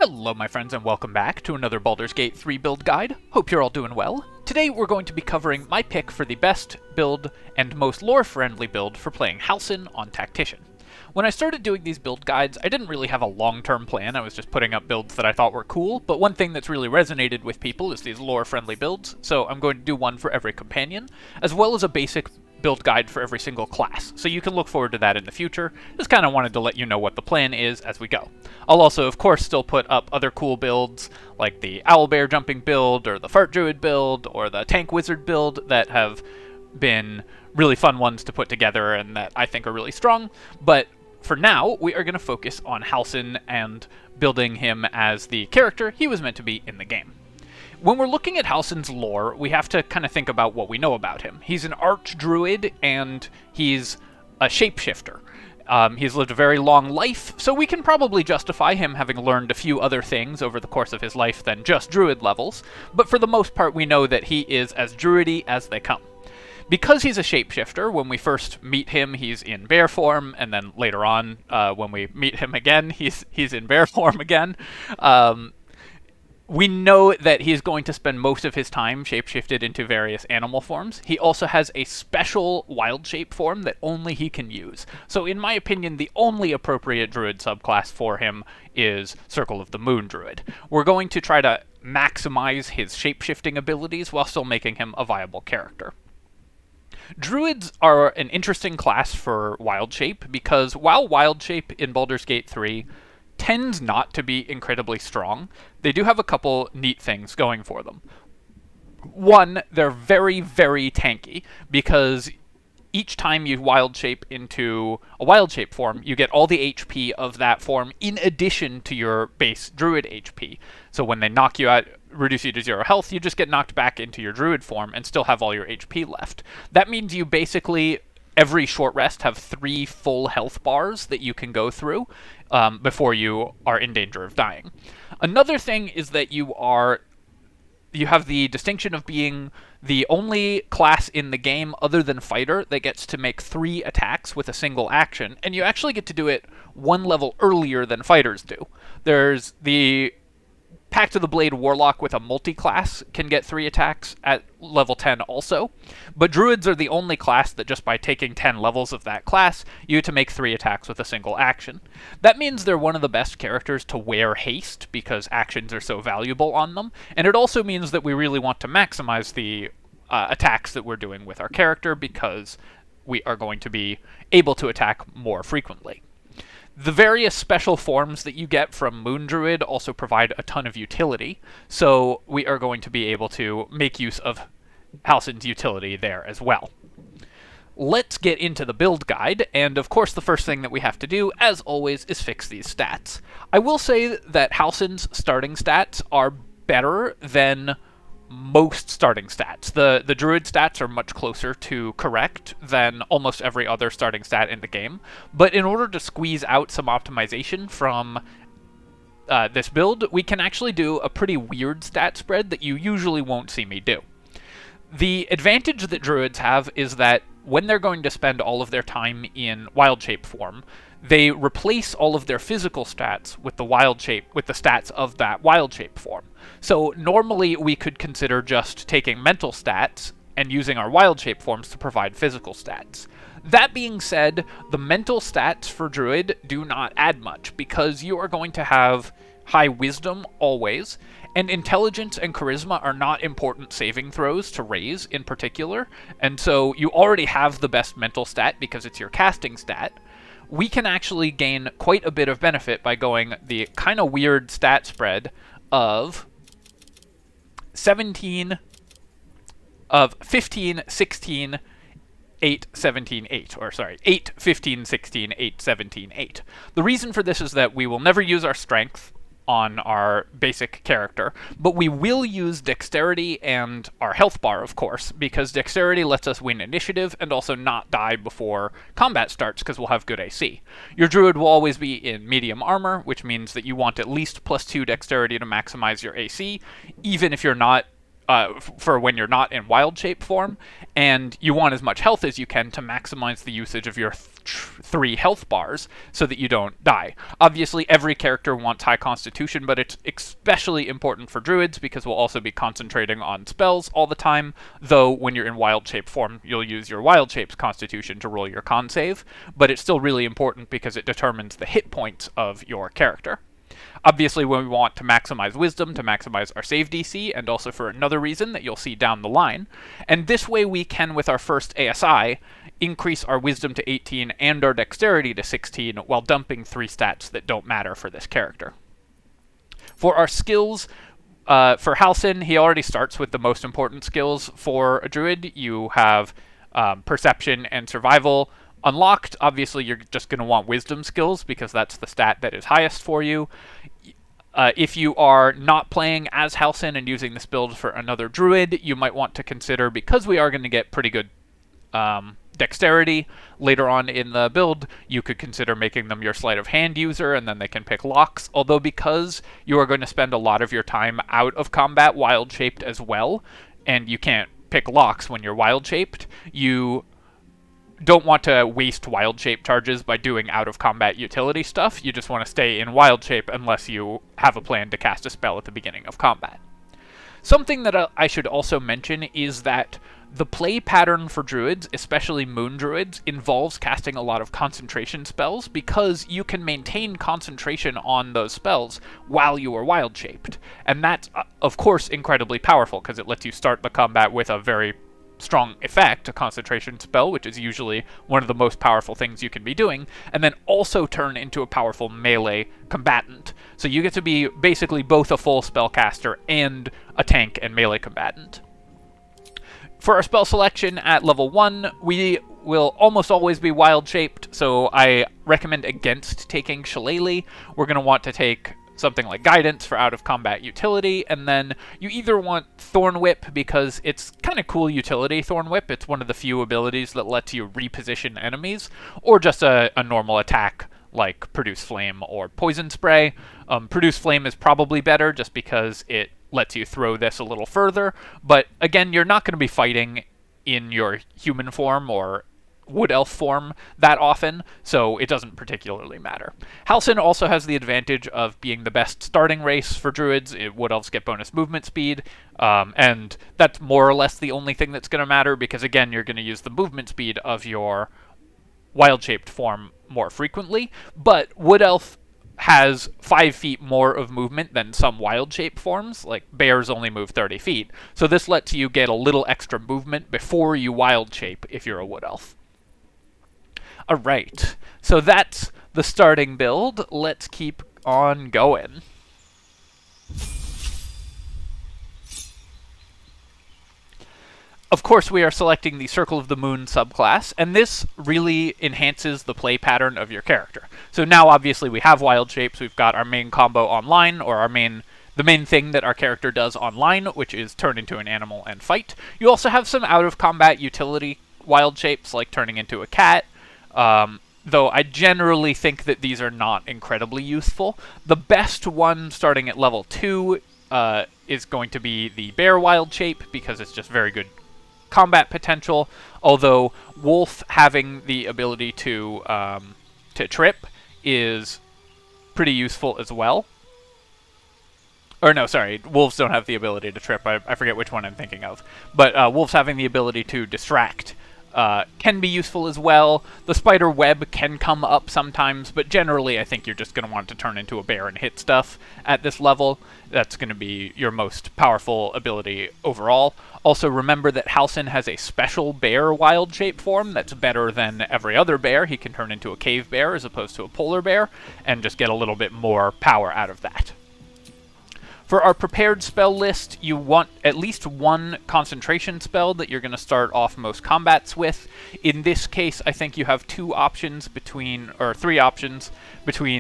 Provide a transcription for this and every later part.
Hello my friends and welcome back to another Baldur's Gate 3 build guide. Hope you're all doing well. Today we're going to be covering my pick for the best build and most lore-friendly build for playing Halsin on Tactician. When I started doing these build guides, I didn't really have a long-term plan, I was just putting up builds that I thought were cool, but one thing that's really resonated with people is these lore-friendly builds, so I'm going to do one for every companion, as well as a basic build guide for every single class, so you can look forward to that in the future. Just kind of wanted to let you know what the plan is as we go. I'll also, of course, still put up other cool builds, like the owlbear jumping build, or the fart druid build, or the tank wizard build that have been really fun ones to put together and that I think are really strong, but for now, we are going to focus on Halsin and building him as the character he was meant to be in the game. When we're looking at Halsin's lore, we have to kind of think about what we know about him. He's an archdruid, and he's a shapeshifter. He's lived a very long life, so we can probably justify him having learned a few other things over the course of his life than just druid levels, but for the most part we know that he is as druidy as they come. Because he's a shapeshifter, when we first meet him, he's in bear form, and then later on, when we meet him again, he's in bear form again. We know that he's going to spend most of his time shapeshifted into various animal forms. He also has a special wild shape form that only he can use. So in my opinion, the only appropriate druid subclass for him is Circle of the Moon Druid. We're going to try to maximize his shapeshifting abilities while still making him a viable character. Druids are an interesting class for wild shape because while wild shape in Baldur's Gate 3 tends not to be incredibly strong, they do have a couple neat things going for them. One, they're very, very tanky, because each time you wild shape into a wild shape form, you get all the HP of that form in addition to your base druid HP. So when they knock you out, reduce you to 0 health, you just get knocked back into your druid form and still have all your HP left. That means you basically, every short rest, have 3 full health bars that you can go through before you are in danger of dying. Another thing is that you have the distinction of being the only class in the game other than fighter that gets to make 3 attacks with a single action, and you actually get to do it 1 level earlier than fighters do. There's the Pact of the Blade Warlock with a multi-class can get 3 attacks at level 10 also, but Druids are the only class that just by taking 10 levels of that class, you get to make 3 attacks with a single action. That means they're one of the best characters to wear haste, because actions are so valuable on them, and it also means that we really want to maximize the attacks that we're doing with our character, because we are going to be able to attack more frequently. The various special forms that you get from Moon Druid also provide a ton of utility, so we are going to be able to make use of Halsin's utility there as well. Let's get into the build guide, and of course the first thing that we have to do, as always, is fix these stats. I will say that Halsin's starting stats are better than most starting stats. The druid stats are much closer to correct than almost every other starting stat in the game, but in order to squeeze out some optimization from this build, we can actually do a pretty weird stat spread that you usually won't see me do. The advantage that druids have is that when they're going to spend all of their time in wild shape form, they replace all of their physical stats with the stats of that wild shape form. So normally we could consider just taking mental stats and using our wild shape forms to provide physical stats. That being said, the mental stats for Druid do not add much, because you are going to have high wisdom always, and intelligence and charisma are not important saving throws to raise in particular, and so you already have the best mental stat because it's your casting stat. We can actually gain quite a bit of benefit by going the kind of weird stat spread of 15, 16, 8, 17, 8. Or sorry, 8, 15, 16, 8, 17, 8. The reason for this is that we will never use our strength on our basic character, but we will use dexterity and our health bar, of course, because dexterity lets us win initiative and also not die before combat starts because we'll have good AC. Your druid will always be in medium armor, which means that you want at least +2 dexterity to maximize your AC, even if you're not for when you're not in wild shape form, and you want as much health as you can to maximize the usage of your 3 health bars so that you don't die. Obviously, every character wants high constitution, but it's especially important for druids because we'll also be concentrating on spells all the time, though when you're in wild shape form, you'll use your wild shape's constitution to roll your con save, but it's still really important because it determines the hit points of your character. Obviously, when we want to maximize wisdom, to maximize our save DC, and also for another reason that you'll see down the line. And this way we can, with our first ASI, increase our wisdom to 18 and our dexterity to 16 while dumping 3 stats that don't matter for this character. For our skills, for Halsin, he already starts with the most important skills for a druid. You have perception and survival unlocked. Obviously, you're just going to want wisdom skills because that's the stat that is highest for you. If you are not playing as Halsin and using this build for another druid, you might want to consider, because we are going to get pretty good dexterity later on in the build, you could consider making them your sleight of hand user, and then they can pick locks. Although because you are going to spend a lot of your time out of combat wild shaped as well, and you can't pick locks when you're wild shaped, you don't want to waste wild shape charges by doing out of combat utility stuff. You just want to stay in wild shape unless you have a plan to cast a spell at the beginning of combat. Something that I should also mention is that the play pattern for druids, especially moon druids, involves casting a lot of concentration spells because you can maintain concentration on those spells while you are wild shaped. And that's, of course, incredibly powerful because it lets you start the combat with a very strong effect, a concentration spell, which is usually one of the most powerful things you can be doing, and then also turn into a powerful melee combatant. So you get to be basically both a full spellcaster and a tank and melee combatant. For our spell selection at level 1, we will almost always be wild shaped, so I recommend against taking Shillelagh. We're going to want to take something like Guidance for out-of-combat utility, and then you either want Thorn Whip because it's kind of cool utility, Thorn Whip. It's one of the few abilities that lets you reposition enemies, or just a normal attack like Produce Flame or Poison Spray. Produce Flame is probably better just because it lets you throw this a little further, but again, you're not going to be fighting in your human form or wood elf form that often, so it doesn't particularly matter. Halsin also has the advantage of being the best starting race for druids. Wood elves get bonus movement speed, and that's more or less the only thing that's going to matter because, again, you're going to use the movement speed of your wild-shaped form more frequently, but wood elf has 5 feet more of movement than some wild-shape forms, like bears only move 30 feet, so this lets you get a little extra movement before you wild-shape if you're a wood elf. Alright, so that's the starting build. Let's keep on going. Of course, we are selecting the Circle of the Moon subclass, and this really enhances the play pattern of your character. So now, obviously, we have wild shapes. We've got our main combo online, or the main thing that our character does online, which is turn into an animal and fight. You also have some out-of-combat utility wild shapes, like turning into a cat, though I generally think that these are not incredibly useful. The best one starting at level 2 is going to be the bear wild shape, because it's just very good combat potential, although wolf having the ability to trip is pretty useful as well. Or no, sorry, wolves don't have the ability to trip. I forget which one I'm thinking of. But wolves having the ability to distract can be useful as well. The spider web can come up sometimes, but generally I think you're just going to want to turn into a bear and hit stuff at this level. That's going to be your most powerful ability overall. Also remember that Halsin has a special bear wild shape form that's better than every other bear. He can turn into a cave bear as opposed to a polar bear, and just get a little bit more power out of that. For our prepared spell list, you want at least one concentration spell that you're going to start off most combats with. In this case, I think you have 3 options between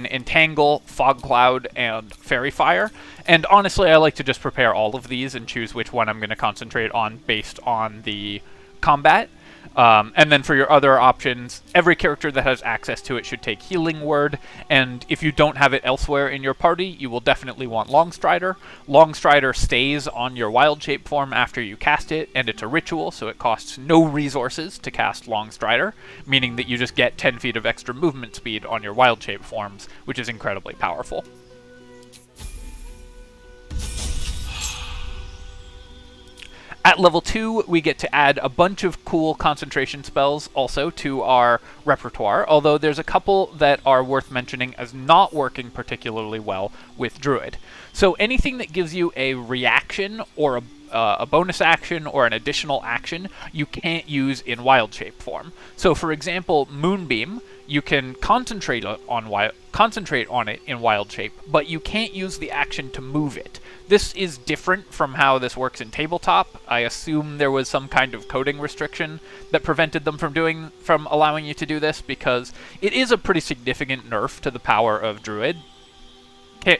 Entangle, Fog Cloud, and Fairy Fire. And honestly, I like to just prepare all of these and choose which one I'm going to concentrate on based on the combat. And then for your other options, every character that has access to it should take Healing Word, and if you don't have it elsewhere in your party, you will definitely want Longstrider. Longstrider stays on your wild shape form after you cast it, and it's a ritual, so it costs no resources to cast Longstrider, meaning that you just get 10 feet of extra movement speed on your wild shape forms, which is incredibly powerful. At level 2, we get to add a bunch of cool concentration spells also to our repertoire, although there's a couple that are worth mentioning as not working particularly well with Druid. So anything that gives you a reaction or a bonus action or an additional action, you can't use in wild shape form. So for example, Moonbeam, you can concentrate on it in wild shape, but you can't use the action to move it. This is different from how this works in tabletop. I assume there was some kind of coding restriction that prevented them from allowing you to do this, because it is a pretty significant nerf to the power of Druid.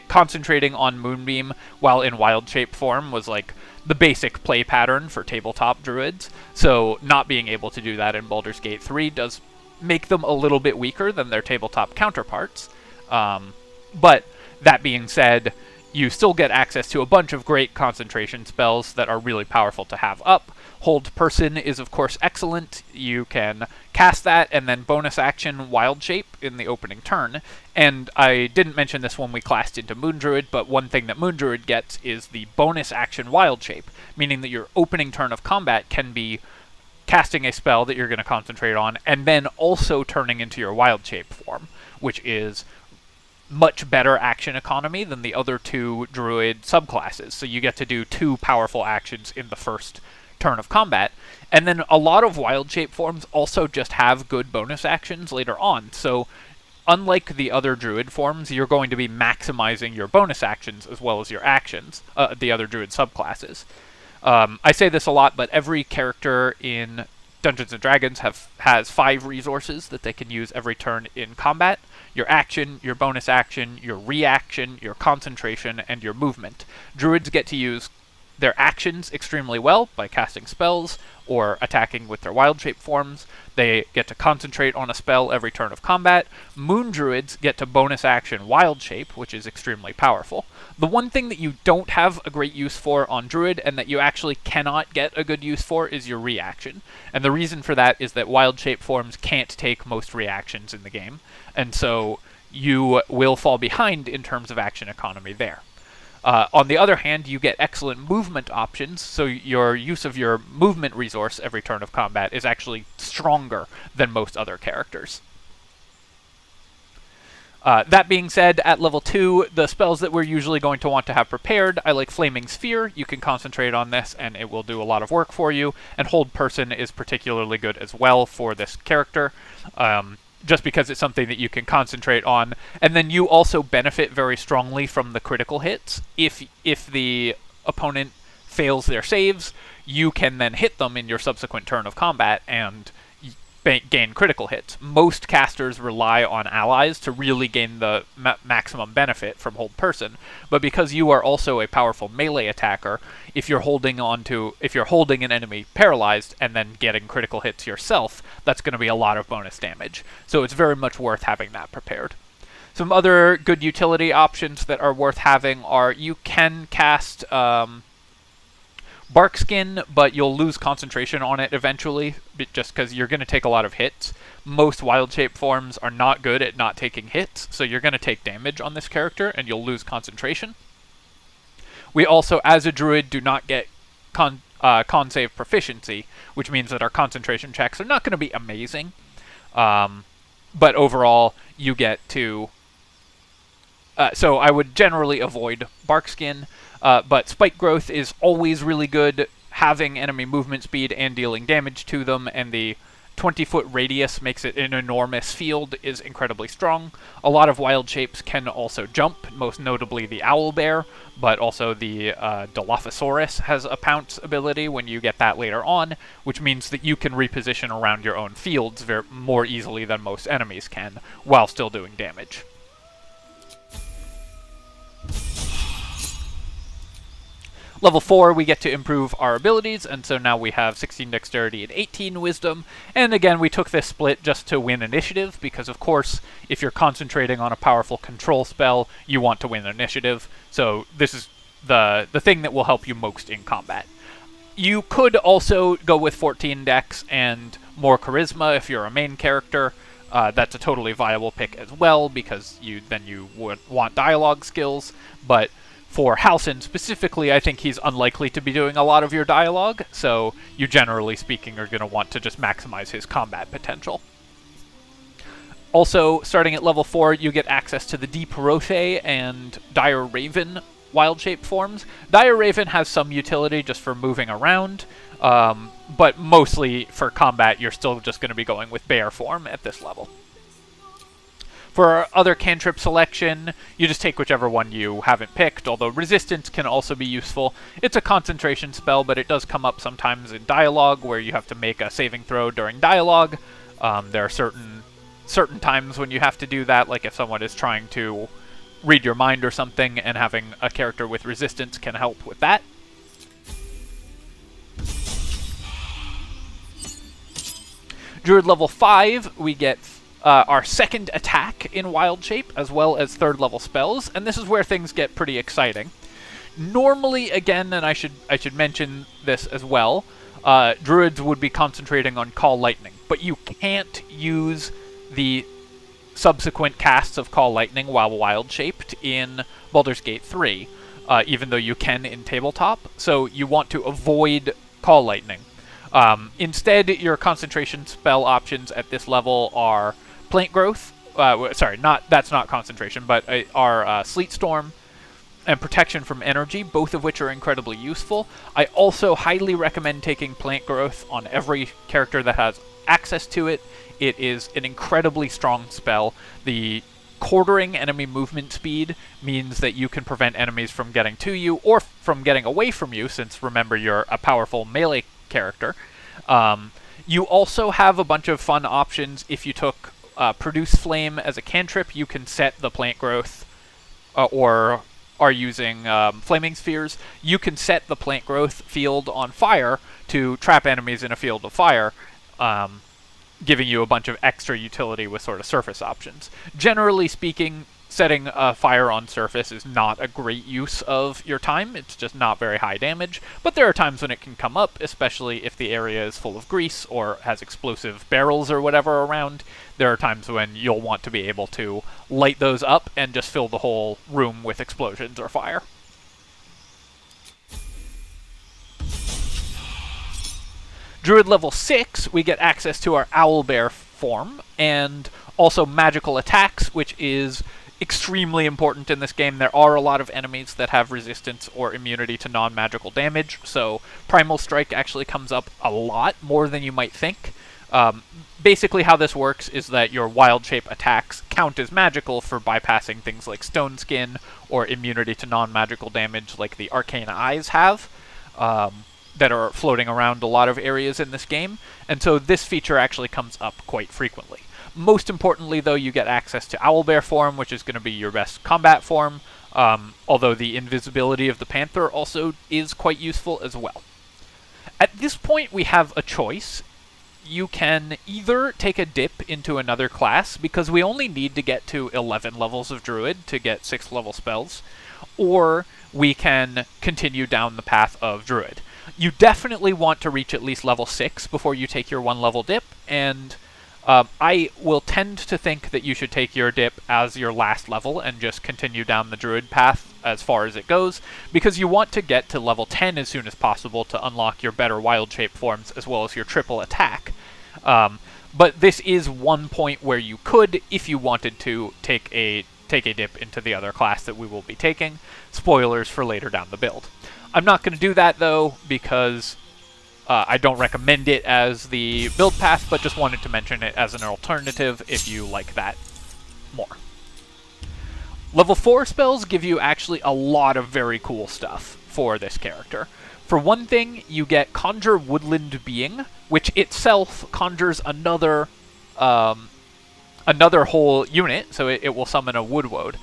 Concentrating on Moonbeam while in wild shape form was like the basic play pattern for tabletop Druids, so not being able to do that in Baldur's Gate 3 does make them a little bit weaker than their tabletop counterparts. But that being said, you still get access to a bunch of great concentration spells that are really powerful to have up. Hold Person is, of course, excellent. You can cast that and then bonus action Wild Shape in the opening turn. And I didn't mention this when we classed into Moon Druid, but one thing that Moon Druid gets is the bonus action Wild Shape, meaning that your opening turn of combat can be casting a spell that you're going to concentrate on, and then also turning into your Wild Shape form, which is much better action economy than the other two Druid subclasses. So you get to do 2 powerful actions in the first turn of combat. And then a lot of wild shape forms also just have good bonus actions later on. So unlike the other Druid forms, you're going to be maximizing your bonus actions as well as your actions, the other Druid subclasses. I say this a lot, but every character in Dungeons & Dragons has 5 resources that they can use every turn in combat. Your action, your bonus action, your reaction, your concentration, and your movement. Druids get to use their actions extremely well by casting spells or attacking with their wild shape forms. They get to concentrate on a spell every turn of combat. Moon Druids get to bonus action wild shape, which is extremely powerful. The one thing that you don't have a great use for on Druid, and that you actually cannot get a good use for, is your reaction. And the reason for that is that wild shape forms can't take most reactions in the game, and so you will fall behind in terms of action economy there. On the other hand, you get excellent movement options, so your use of your movement resource every turn of combat is actually stronger than most other characters. That being said, at level 2, the spells that we're usually going to want to have prepared, I like Flaming Sphere. You can concentrate on this and it will do a lot of work for you, and Hold Person is particularly good as well for this character. Just because it's something that you can concentrate on. And then you also benefit very strongly from the critical hits. If the opponent fails their saves, you can then hit them in your subsequent turn of combat and gain critical hits. Most casters rely on allies to really gain the maximum benefit from Hold Person, but because you are also a powerful melee attacker, if you're holding an enemy paralyzed and then getting critical hits yourself, that's going to be a lot of bonus damage. So it's very much worth having that prepared. Some other good utility options that are worth having are you can cast Barkskin, but you'll lose concentration on it eventually, just because you're going to take a lot of hits. Most wild shape forms are not good at not taking hits, so you're going to take damage on this character, and you'll lose concentration. We also, as a druid, do not get con save proficiency, which means that our concentration checks are not going to be amazing. But overall, you get to... so I would generally avoid Barkskin. But Spike Growth is always really good, having enemy movement speed and dealing damage to them, and the 20-foot radius makes it an enormous field, is incredibly strong. A lot of wild shapes can also jump, most notably the Owlbear, but also the Dilophosaurus has a pounce ability when you get that later on, which means that you can reposition around your own fields more easily than most enemies can, while still doing damage. Level 4, we get to improve our abilities, and so now we have 16 dexterity and 18 wisdom. And again, we took this split just to win initiative, because of course, if you're concentrating on a powerful control spell, you want to win initiative. So this is the thing that will help you most in combat. You could also go with 14 dex and more charisma if you're a main character. That's a totally viable pick as well, because you would want dialogue skills, but for Halsin specifically, I think he's unlikely to be doing a lot of your dialogue, so you generally speaking are going to want to just maximize his combat potential. Also, starting at level 4, you get access to the Deep Rothe and Dire Raven wild shape forms. Dire Raven has some utility just for moving around, but mostly for combat you're still just going to be going with bear form at this level. For our other cantrip selection, you just take whichever one you haven't picked, although resistance can also be useful. It's a concentration spell, but it does come up sometimes in dialogue where you have to make a saving throw during dialogue. There are certain times when you have to do that, like if someone is trying to read your mind or something, and having a character with resistance can help with that. Druid level 5, we get our second attack in wild shape, as well as third level spells, and this is where things get pretty exciting. Normally, again, and I should mention this as well, druids would be concentrating on Call Lightning, but you can't use the subsequent casts of Call Lightning while wild shaped in Baldur's Gate 3, even though you can in tabletop, so you want to avoid Call Lightning. Instead, your concentration spell options at this level are Plant Growth, that's not concentration, but are Sleet Storm and Protection from Energy, both of which are incredibly useful. I also highly recommend taking Plant Growth on every character that has access to it. It is an incredibly strong spell. The quartering enemy movement speed means that you can prevent enemies from getting to you or from getting away from you, since remember you're a powerful melee character. You also have a bunch of fun options. If you took Produce Flame as a cantrip, you can set the plant growth, or are using Flaming Spheres, you can set the plant growth field on fire to trap enemies in a field of fire, giving you a bunch of extra utility with sort of surface options. Generally speaking, setting a fire on surface is not a great use of your time. It's just not very high damage, but there are times when it can come up, especially if the area is full of grease or has explosive barrels or whatever around. There are times when you'll want to be able to light those up and just fill the whole room with explosions or fire. Druid level 6, we get access to our Owlbear form, and also magical attacks, which is extremely important in this game. There are a lot of enemies that have resistance or immunity to non-magical damage, so Primal Strike actually comes up a lot, more than you might think. Basically how this works is that your wild shape attacks count as magical for bypassing things like Stone Skin or immunity to non-magical damage like the Arcane Eyes have, that are floating around a lot of areas in this game, and so this feature actually comes up quite frequently. Most importantly, though, you get access to Owlbear form, which is going to be your best combat form, although the invisibility of the Panther also is quite useful as well. At this point, we have a choice. You can either take a dip into another class, because we only need to get to 11 levels of Druid to get 6th level spells, or we can continue down the path of Druid. You definitely want to reach at least level 6 before you take your 1 level dip, and I will tend to think that you should take your dip as your last level and just continue down the Druid path as far as it goes, because you want to get to level 10 as soon as possible to unlock your better wild shape forms as well as your triple attack. But this is one point where you could, if you wanted to, take a dip into the other class that we will be taking. Spoilers for later down the build. I'm not going to do that, though, because I don't recommend it as the build path, but just wanted to mention it as an alternative if you like that more. Level 4 spells give you actually a lot of very cool stuff for this character. For one thing, you get Conjure Woodland Being, which itself conjures another whole unit, so it will summon a Woodwode.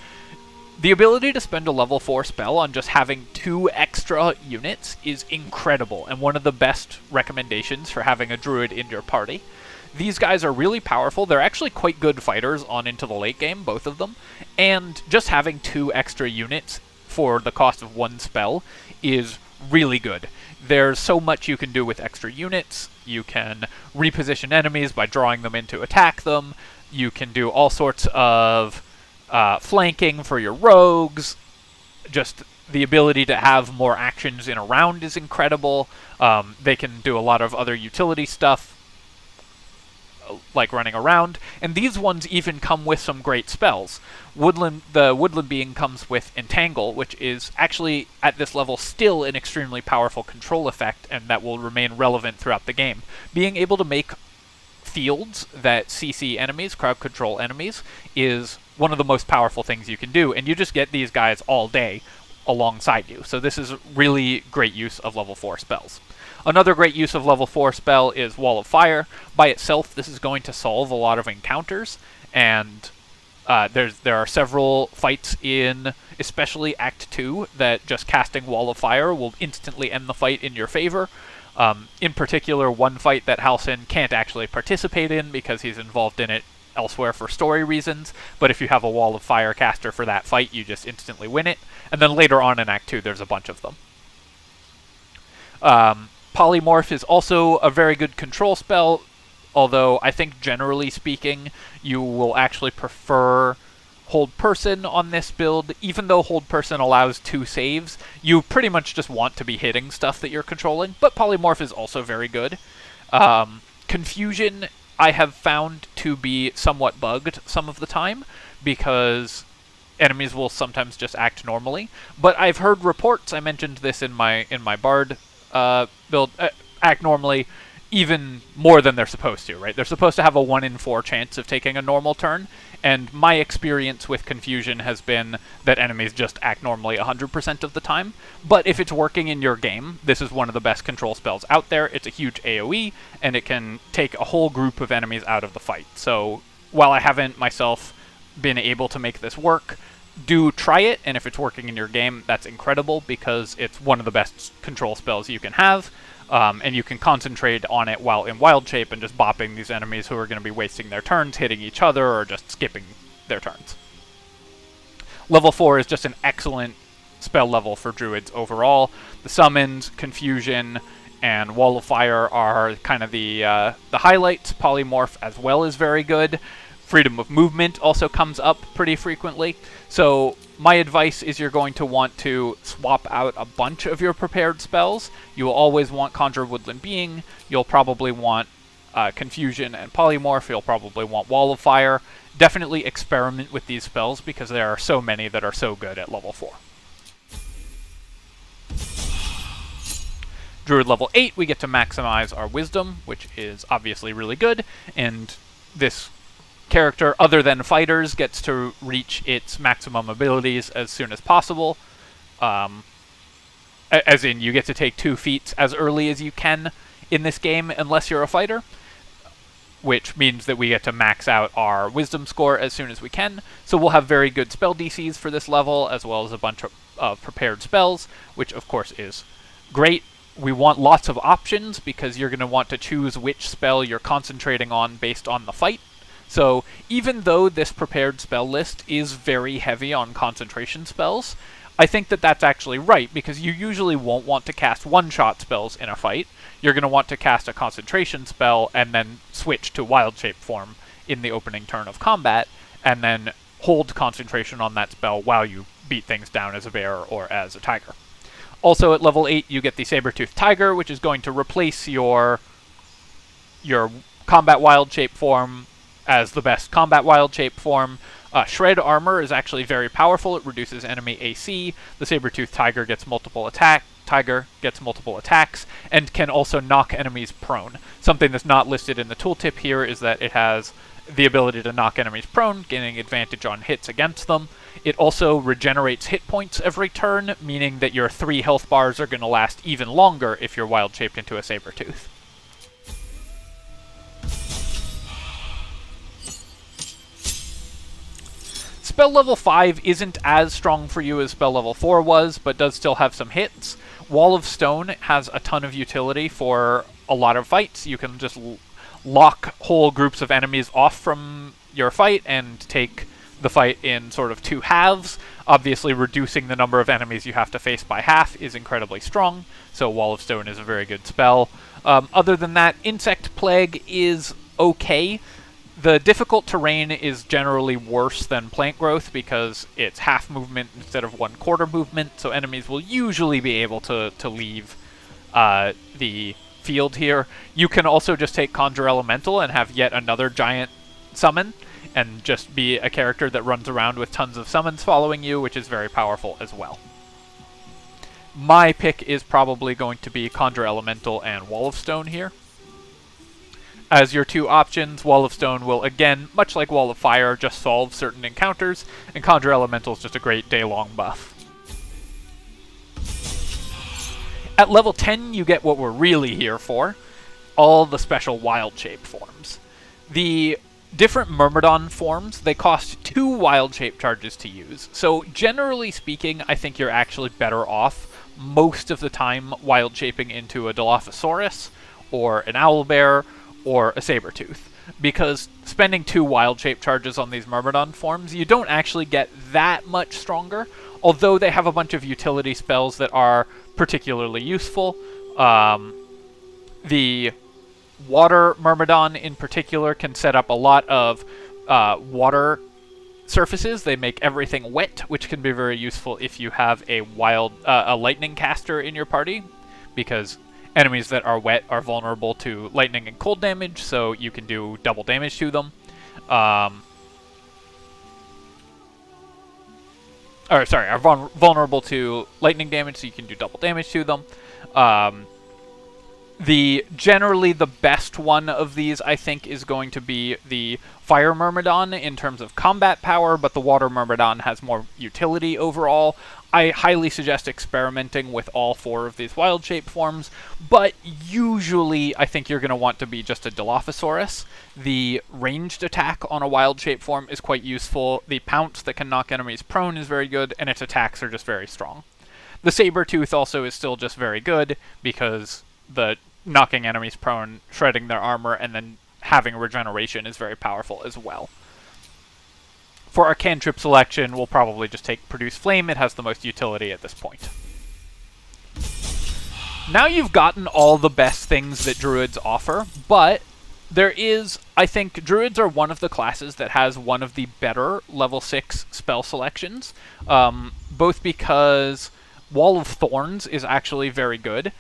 The ability to spend a level 4 spell on just having 2 extra units is incredible, and one of the best recommendations for having a druid in your party. These guys are really powerful. They're actually quite good fighters on into the late game, both of them, and just having 2 extra units for the cost of 1 spell is really good. There's so much you can do with extra units. You can reposition enemies by drawing them in to attack them. You can do all sorts of flanking for your rogues. Just the ability to have more actions in a round is incredible. They can do a lot of other utility stuff, like running around, and these ones even come with some great spells. The Woodland Being comes with Entangle, which is actually, at this level, still an extremely powerful control effect, and that will remain relevant throughout the game. Being able to make fields that CC enemies, crowd control enemies, is one of the most powerful things you can do, and you just get these guys all day alongside you. So this is really great use of level 4 spells. Another great use of level 4 spell is Wall of Fire. By itself, this is going to solve a lot of encounters, and there are several fights in, especially Act 2, that just casting Wall of Fire will instantly end the fight in your favor. In particular, one fight that Halsin can't actually participate in because he's involved in it elsewhere for story reasons, but if you have a Wall of Fire caster for that fight, you just instantly win it. And then later on in Act 2, there's a bunch of them. Polymorph is also a very good control spell, although I think generally speaking, you will actually prefer Hold Person on this build. Even though Hold Person allows 2 saves, you pretty much just want to be hitting stuff that you're controlling, but Polymorph is also very good. Confusion I have found to be somewhat bugged some of the time, because enemies will sometimes just act normally, but I've heard reports, I mentioned this in my Bard build, act normally even more than they're supposed to, right? They're supposed to have a 1 in 4 chance of taking a normal turn, and my experience with Confusion has been that enemies just act normally 100% of the time. But if it's working in your game, this is one of the best control spells out there. It's a huge AoE, and it can take a whole group of enemies out of the fight. So while I haven't myself been able to make this work, do try it, and if it's working in your game, that's incredible, because it's one of the best control spells you can have, and you can concentrate on it while in wild shape and just bopping these enemies who are going to be wasting their turns, hitting each other, or just skipping their turns. Level 4 is just an excellent spell level for druids overall. The summons, Confusion, and Wall of Fire are kind of the highlights. Polymorph as well is very good. Freedom of movement also comes up pretty frequently. So my advice is you're going to want to swap out a bunch of your prepared spells. You will always want Conjure Woodland Being. You'll probably want Confusion and Polymorph. You'll probably want Wall of Fire. Definitely experiment with these spells, because there are so many that are so good at level 4. Druid level 8, we get to maximize our Wisdom, which is obviously really good, and this character, other than fighters, gets to reach its maximum abilities as soon as possible. As in, you get to take 2 feats as early as you can in this game, unless you're a fighter, which means that we get to max out our Wisdom score as soon as we can. So we'll have very good spell DCs for this level, as well as a bunch of prepared spells, which of course is great. We want lots of options, because you're going to want to choose which spell you're concentrating on based on the fight. So even though this prepared spell list is very heavy on concentration spells, I think that that's actually right, because you usually won't want to cast one-shot spells in a fight. You're going to want to cast a concentration spell and then switch to wild shape form in the opening turn of combat, and then hold concentration on that spell while you beat things down as a bear or as a tiger. Also at level 8, you get the Saber-Toothed Tiger, which is going to replace your combat wild shape form as the best combat wild shape form. Shred Armor is actually very powerful. It reduces enemy AC. The Saber-Toothed Tiger gets multiple attacks, and can also knock enemies prone. Something that's not listed in the tooltip here is that it has the ability to knock enemies prone, gaining advantage on hits against them. It also regenerates hit points every turn, meaning that your 3 health bars are going to last even longer if you're wild shaped into a Saber-Tooth. Spell level 5 isn't as strong for you as spell level 4 was, but does still have some hits. Wall of Stone has a ton of utility for a lot of fights. You can just lock whole groups of enemies off from your fight and take the fight in sort of two halves. Obviously, reducing the number of enemies you have to face by half is incredibly strong, so Wall of Stone is a very good spell. Other than that, Insect Plague is okay. The difficult terrain is generally worse than Plant Growth because it's half movement instead of 1/4 movement, so enemies will usually be able to leave the field here. You can also just take Conjure Elemental and have yet another giant summon, and just be a character that runs around with tons of summons following you, which is very powerful as well. My pick is probably going to be Conjure Elemental and Wall of Stone here. As your two options, Wall of Stone will, again, much like Wall of Fire, just solve certain encounters, and Conjure Elemental is just a great day-long buff. At level 10, you get what we're really here for, all the special wild shape forms. The different Myrmidon forms, they cost 2 wild shape charges to use, so generally speaking, I think you're actually better off most of the time wild shaping into a Dilophosaurus, or an Owlbear, or a Sabertooth, because spending 2 wild shape charges on these Myrmidon forms, you don't actually get that much stronger, although they have a bunch of utility spells that are particularly useful. The Water Myrmidon in particular can set up a lot of water surfaces. They make everything wet, which can be very useful if you have a lightning caster in your party, because enemies that are wet are vulnerable to lightning and cold damage, so you can do double damage to them. Are vulnerable to lightning damage, so you can do double damage to them. Generally the best one of these, I think, is going to be the Fire Myrmidon in terms of combat power, but the Water Myrmidon has more utility overall. I highly suggest experimenting with all 4 of these wild shape forms, but usually I think you're going to want to be just a Dilophosaurus. The ranged attack on a wild shape form is quite useful. The Pounce that can knock enemies prone is very good, and its attacks are just very strong. The Sabertooth also is still just very good, because the knocking enemies prone, shredding their armor, and then having regeneration is very powerful as well. For our cantrip selection, we'll probably just take Produce Flame. It has the most utility at this point. Now you've gotten all the best things that Druids offer, but there is, I think, Druids are one of the classes that has one of the better level 6 spell selections, both because Wall of Thorns is actually very good.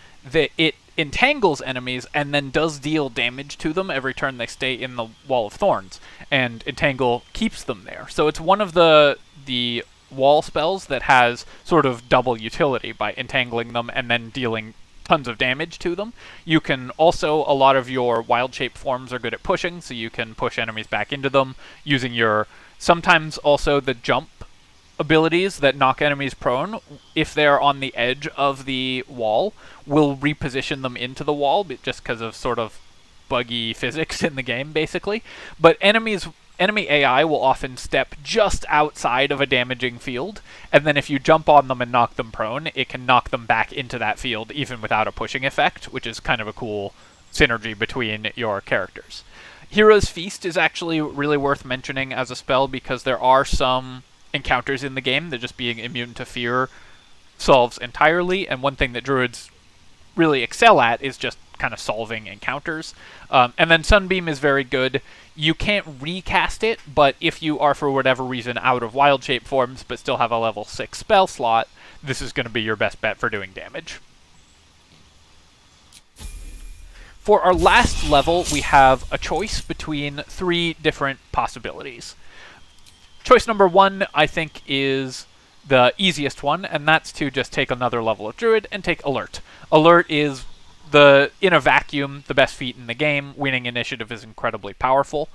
It entangles enemies and then does deal damage to them every turn they stay in the Wall of Thorns, and Entangle keeps them there. So it's one of the wall spells that has sort of double utility by entangling them and then dealing tons of damage to them. You can also, a lot of your wild shape forms are good at pushing, so you can push enemies back into them using your, sometimes also the jump abilities that knock enemies prone, if they're on the edge of the wall, will reposition them into the wall, just because of sort of buggy physics in the game, basically. But enemy AI will often step just outside of a damaging field, and then if you jump on them and knock them prone, it can knock them back into that field, even without a pushing effect, which is kind of a cool synergy between your characters. Hero's Feast is actually really worth mentioning as a spell, because there are some encounters in the game that just being immune to fear solves entirely, and one thing that Druids really excel at is just kind of solving encounters. And then Sunbeam is very good. You can't recast it, but if you are for whatever reason out of wild shape forms but still have a level 6 spell slot, this is going to be your best bet for doing damage. For our last level, we have a choice between 3 different possibilities. Choice number 1, I think, is the easiest one, and that's to just take another level of Druid and take Alert. Alert is, in a vacuum, the best feat in the game. Winning initiative is incredibly powerful.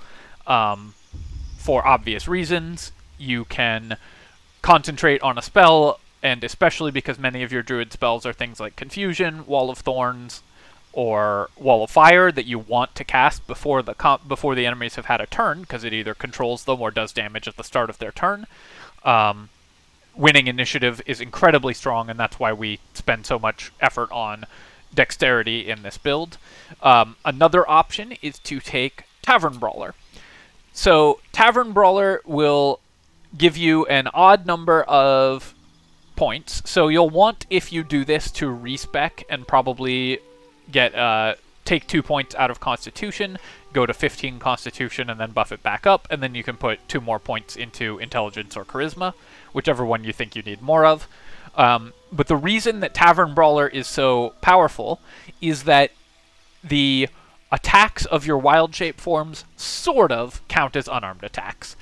For obvious reasons, you can concentrate on a spell, and especially because many of your Druid spells are things like Confusion, Wall of Thorns, or Wall of Fire that you want to cast before the enemies have had a turn, because it either controls them or does damage at the start of their turn. Winning initiative is incredibly strong, and that's why we spend so much effort on dexterity in this build. Another option is to take Tavern Brawler. So Tavern Brawler will give you an odd number of points. So you'll want, if you do this, to respec and probably get take 2 points out of Constitution, go to 15 Constitution, and then buff it back up, and then you can put 2 more points into Intelligence or Charisma, whichever one you think you need more of. But the reason that Tavern Brawler is so powerful is that the attacks of your wild shape forms sort of count as unarmed attacks.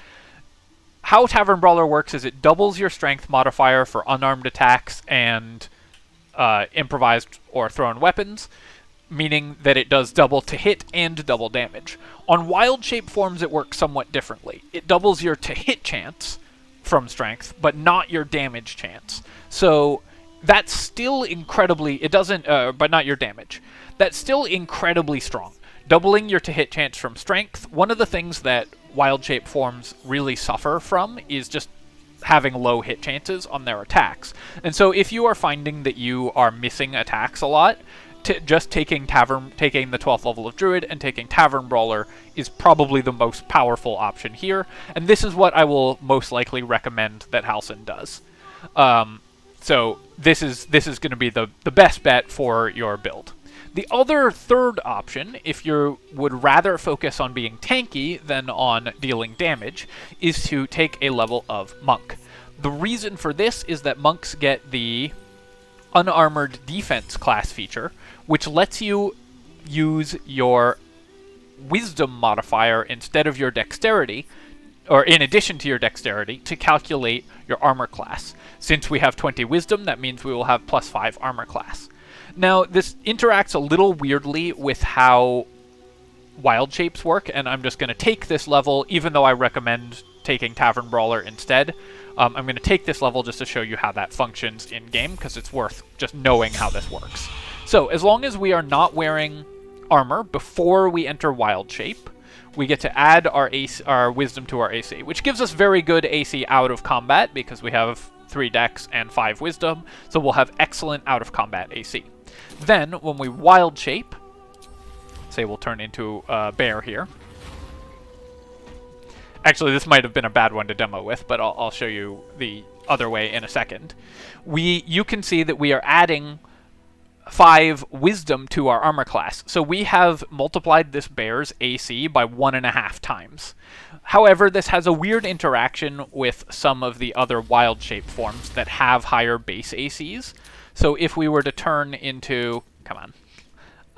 How Tavern Brawler works is it doubles your strength modifier for unarmed attacks and improvised or thrown weapons, meaning that it does double to hit and double damage. On wild shape forms, it works somewhat differently. It doubles your to hit chance from strength, but not your damage chance. So that's still incredibly... It doesn't... but not your damage. That's still incredibly strong. Doubling your to hit chance from strength, one of the things that wild shape forms really suffer from is just having low hit chances on their attacks. And so if you are finding that you are missing attacks a lot, just taking the 12th level of Druid and taking Tavern Brawler is probably the most powerful option here, and this is what I will most likely recommend that Halsin does. So this is going to be the best bet for your build. The other third option, if you would rather focus on being tanky than on dealing damage, is to take a level of Monk. The reason for this is that Monks get the Unarmored Defense class feature, which lets you use your Wisdom modifier instead of your Dexterity, or in addition to your Dexterity, to calculate your armor class. Since we have 20 Wisdom, that means we will have +5 armor class. Now, this interacts a little weirdly with how wild shapes work, and I'm just going to take this level, even though I recommend taking Tavern Brawler instead. I'm going to take this level just to show you how that functions in-game, because it's worth just knowing how this works. So, as long as we are not wearing armor before we enter wild shape, we get to add our Wisdom to our AC, which gives us very good AC out of combat, because we have 3 Dex and 5 Wisdom, so we'll have excellent out-of-combat AC. Then, when we wild shape, say we'll turn into a bear here. Actually, this might have been a bad one to demo with, but I'll show you the other way in a second. You can see that we are adding 5 Wisdom to our armor class. So we have multiplied this bear's AC by 1.5 times. However, this has a weird interaction with some of the other wild shape forms that have higher base ACs. So if we were to turn into,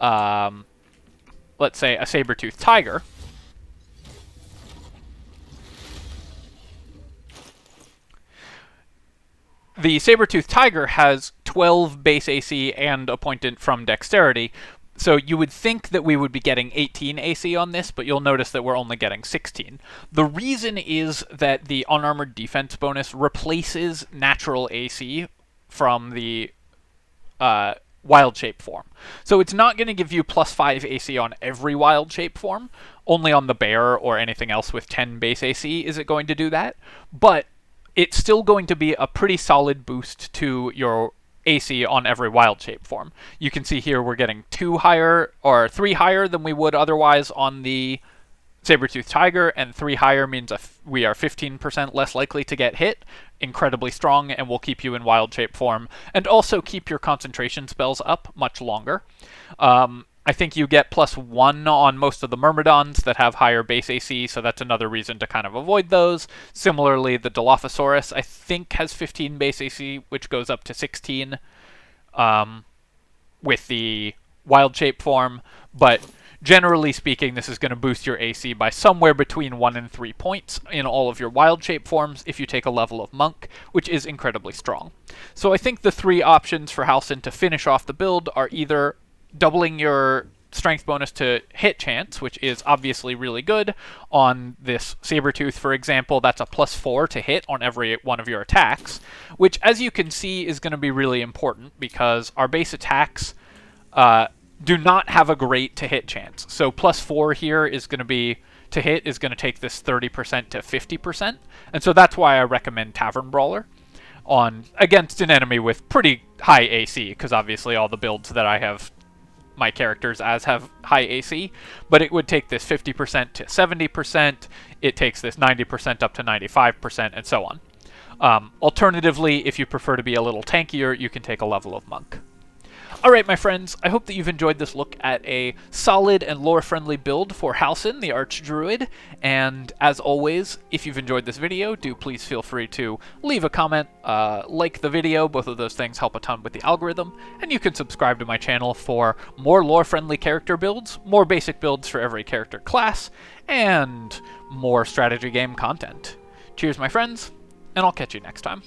let's say a saber-toothed tiger, the saber-toothed tiger has 12 base AC and a point from Dexterity, so you would think that we would be getting 18 AC on this, but you'll notice that we're only getting 16. The reason is that the Unarmored Defense bonus replaces natural AC from the wild shape form. So it's not going to give you +5 AC on every wild shape form. Only on the bear or anything else with 10 base AC is it going to do that. But it's still going to be a pretty solid boost to your AC on every wild shape form. You can see here we're getting 2 higher or 3 higher than we would otherwise on the saber-toothed tiger, and 3 higher means we are 15% less likely to get hit. Incredibly strong, and will keep you in wild shape form, and also keep your concentration spells up much longer. I think you get +1 on most of the Myrmidons that have higher base AC, so that's another reason to kind of avoid those. Similarly, the Dilophosaurus, I think, has 15 base AC, which goes up to 16 with the wild shape form, but generally speaking, this is going to boost your AC by somewhere between 1 and 3 points in all of your wild shape forms if you take a level of Monk, which is incredibly strong. So I think the 3 options for Halsin to finish off the build are either doubling your strength bonus to hit chance, which is obviously really good. On this Sabertooth, for example, that's a +4 to hit on every one of your attacks, which, as you can see, is going to be really important because our base attacks do not have a great to-hit chance. So +4 here is going to be, to hit is going to take this 30% to 50%, and so that's why I recommend Tavern Brawler against an enemy with pretty high AC, because obviously all the builds that I have my characters as have high AC, but it would take this 50% to 70%, it takes this 90% up to 95%, and so on. Alternatively, if you prefer to be a little tankier, you can take a level of Monk. Alright, my friends, I hope that you've enjoyed this look at a solid and lore-friendly build for Halsin, the archdruid, and as always, if you've enjoyed this video, do please feel free to leave a comment, like the video, both of those things help a ton with the algorithm, and you can subscribe to my channel for more lore-friendly character builds, more basic builds for every character class, and more strategy game content. Cheers, my friends, and I'll catch you next time.